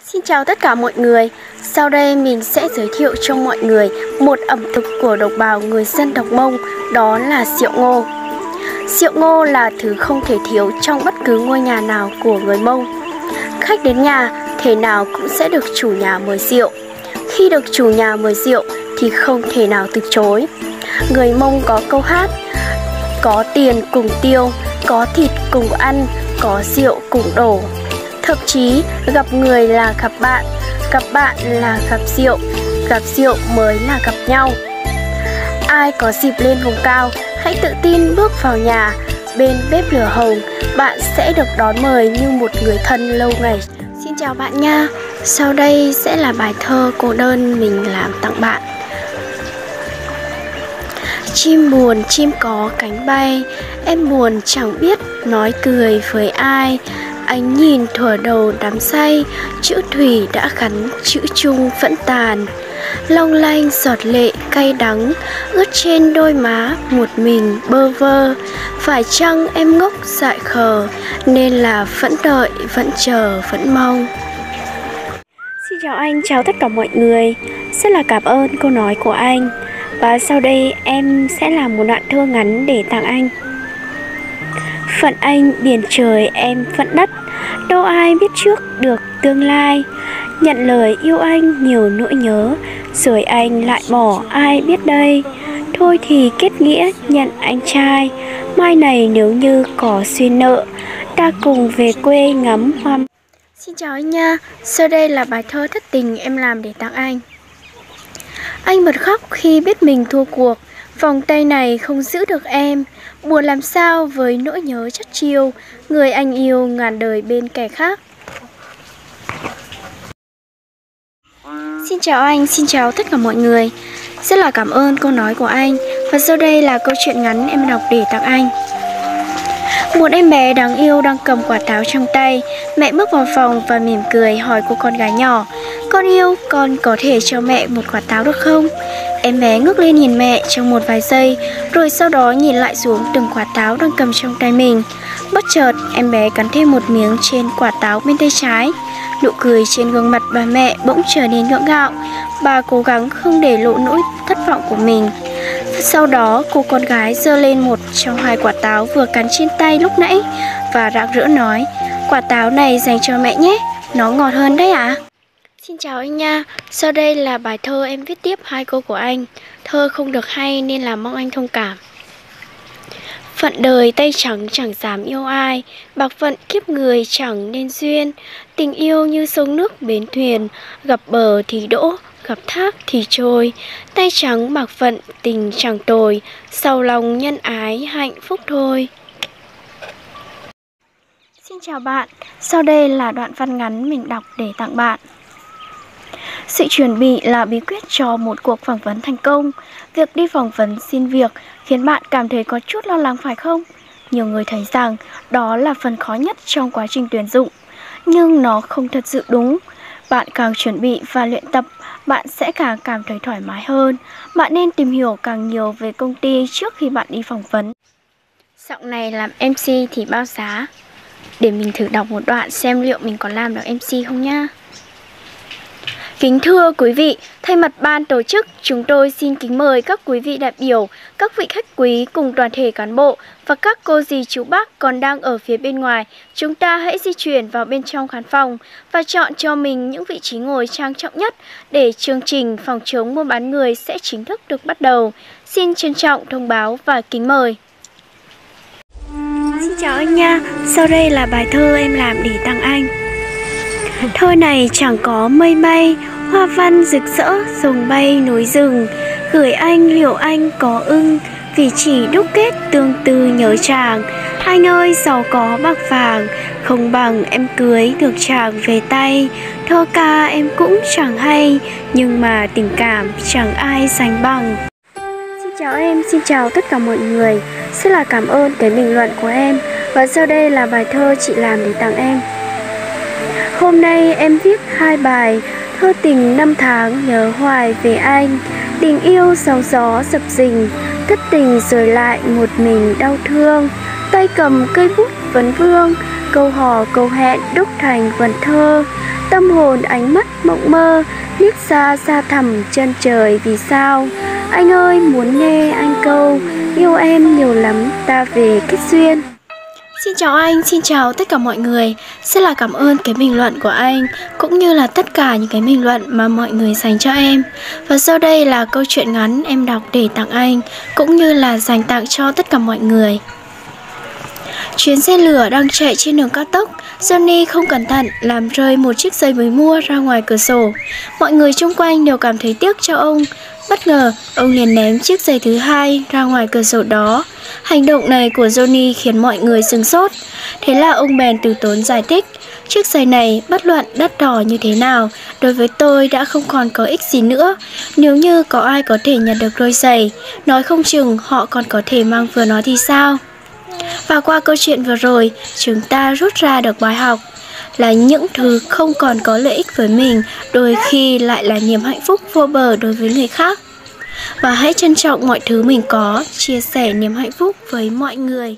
Xin chào tất cả mọi người. Sau đây mình sẽ giới thiệu cho mọi người một ẩm thực của đồng bào người dân tộc Mông, đó là rượu ngô. Rượu ngô là thứ không thể thiếu trong bất cứ ngôi nhà nào của người Mông. Khách đến nhà, thế nào cũng sẽ được chủ nhà mời rượu. Khi được chủ nhà mời rượu thì không thể nào từ chối. Người Mông có câu hát: có tiền cùng tiêu, có thịt cùng ăn, có rượu cùng đổ. Thậm chí gặp người là gặp bạn là gặp rượu mới là gặp nhau. Ai có dịp lên vùng cao, hãy tự tin bước vào nhà. Bên bếp lửa hồng, bạn sẽ được đón mời như một người thân lâu ngày. Xin chào bạn nha. Sau đây sẽ là bài thơ cô đơn mình làm tặng bạn. Chim buồn chim có cánh bay, em buồn chẳng biết nói cười với ai. Anh nhìn thuở đầu đắm say, chữ thủy đã gắn chữ chung vẫn tàn. Long lanh giọt lệ cay đắng, ướt trên đôi má một mình bơ vơ. Phải chăng em ngốc dại khờ, nên là vẫn đợi, vẫn chờ, vẫn mong. Xin chào anh, chào tất cả mọi người. Rất là cảm ơn câu nói của anh. Và sau đây em sẽ làm một đoạn thơ ngắn để tặng anh. Phận anh biển trời em phận đất, đâu ai biết trước được tương lai. Nhận lời yêu anh nhiều nỗi nhớ, rồi anh lại bỏ ai biết đây. Thôi thì kết nghĩa nhận anh trai, mai này nếu như có duyên nợ, ta cùng về quê ngắm hoa. Xin chào anh nha, sau đây là bài thơ thất tình em làm để tặng anh. Anh bật khóc khi biết mình thua cuộc, vòng tay này không giữ được em. Buồn làm sao với nỗi nhớ chất chiêu, người anh yêu ngàn đời bên kẻ khác. Xin chào anh, xin chào tất cả mọi người. Rất là cảm ơn câu nói của anh. Và sau đây là câu chuyện ngắn em đọc để tặng anh. Một em bé đáng yêu đang cầm quả táo trong tay. Mẹ bước vào phòng và mỉm cười hỏi cô con gái nhỏ: con yêu, con có thể cho mẹ một quả táo được không? Em bé ngước lên nhìn mẹ trong một vài giây, rồi sau đó nhìn lại xuống từng quả táo đang cầm trong tay mình. Bất chợt, em bé cắn thêm một miếng trên quả táo bên tay trái. Nụ cười trên gương mặt bà mẹ bỗng trở nên gượng gạo. Bà cố gắng không để lộ nỗi thất vọng của mình. Sau đó, cô con gái giơ lên một trong hai quả táo vừa cắn trên tay lúc nãy và rạng rỡ nói: quả táo này dành cho mẹ nhé, nó ngọt hơn đấy ạ. Xin chào anh nha, sau đây là bài thơ em viết tiếp hai câu của anh. Thơ không được hay nên là mong anh thông cảm. Phận đời tay trắng chẳng dám yêu ai, bạc phận kiếp người chẳng nên duyên. Tình yêu như sông nước bến thuyền, gặp bờ thì đỗ, gặp thác thì trôi. Tay trắng bạc phận tình chẳng tồi, sầu lòng nhân ái hạnh phúc thôi. Xin chào bạn, sau đây là đoạn văn ngắn mình đọc để tặng bạn. Sự chuẩn bị là bí quyết cho một cuộc phỏng vấn thành công. Việc đi phỏng vấn xin việc khiến bạn cảm thấy có chút lo lắng phải không? Nhiều người thấy rằng đó là phần khó nhất trong quá trình tuyển dụng. Nhưng nó không thật sự đúng. Bạn càng chuẩn bị và luyện tập, bạn sẽ càng cảm thấy thoải mái hơn. Bạn nên tìm hiểu càng nhiều về công ty trước khi bạn đi phỏng vấn. Giọng này làm MC thì bao giá? Để mình thử đọc một đoạn xem liệu mình có làm được MC không nhá. Kính thưa quý vị, thay mặt ban tổ chức, chúng tôi xin kính mời các quý vị đại biểu, các vị khách quý cùng toàn thể cán bộ và các cô dì chú bác còn đang ở phía bên ngoài. Chúng ta hãy di chuyển vào bên trong khán phòng và chọn cho mình những vị trí ngồi trang trọng nhất để chương trình phòng chống buôn bán người sẽ chính thức được bắt đầu. Xin trân trọng thông báo và kính mời. Xin chào anh nha, sau đây là bài thơ em làm để tặng anh. Thơ này chẳng có mây bay, hoa văn rực rỡ, rồng bay núi rừng. Gửi anh liệu anh có ưng, vì chỉ đúc kết tương tư nhớ chàng. Anh ơi giàu có bạc vàng, không bằng em cưới được chàng về tay. Thơ ca em cũng chẳng hay, nhưng mà tình cảm chẳng ai sánh bằng. Xin chào em, xin chào tất cả mọi người. Rất là cảm ơn cái bình luận của em. Và sau đây là bài thơ chị làm để tặng em. Hôm nay em viết hai bài, thơ tình năm tháng nhớ hoài về anh. Tình yêu sóng gió dập dình, thất tình rồi lại một mình đau thương. Tay cầm cây bút vấn vương, câu hò câu hẹn đúc thành vần thơ. Tâm hồn ánh mắt mộng mơ, liếc xa xa thẳm chân trời vì sao. Anh ơi muốn nghe anh câu, yêu em nhiều lắm ta về kết duyên. Xin chào anh, xin chào tất cả mọi người. Rất là cảm ơn cái bình luận của anh, cũng như là tất cả những cái bình luận mà mọi người dành cho em. Và sau đây là câu chuyện ngắn em đọc để tặng anh, cũng như là dành tặng cho tất cả mọi người. Chuyến xe lửa đang chạy trên đường cao tốc, Johnny không cẩn thận làm rơi một chiếc giày mới mua ra ngoài cửa sổ. Mọi người xung quanh đều cảm thấy tiếc cho ông. Bất ngờ, ông liền ném chiếc giày thứ hai ra ngoài cửa sổ đó. Hành động này của Johnny khiến mọi người sửng sốt. Thế là ông bèn từ tốn giải thích. Chiếc giày này bất luận đắt đỏ như thế nào, đối với tôi đã không còn có ích gì nữa. Nếu như có ai có thể nhặt được đôi giày, nói không chừng họ còn có thể mang vừa nó thì sao? Và qua câu chuyện vừa rồi, chúng ta rút ra được bài học là những thứ không còn có lợi ích với mình đôi khi lại là niềm hạnh phúc vô bờ đối với người khác. Và hãy trân trọng mọi thứ mình có, chia sẻ niềm hạnh phúc với mọi người.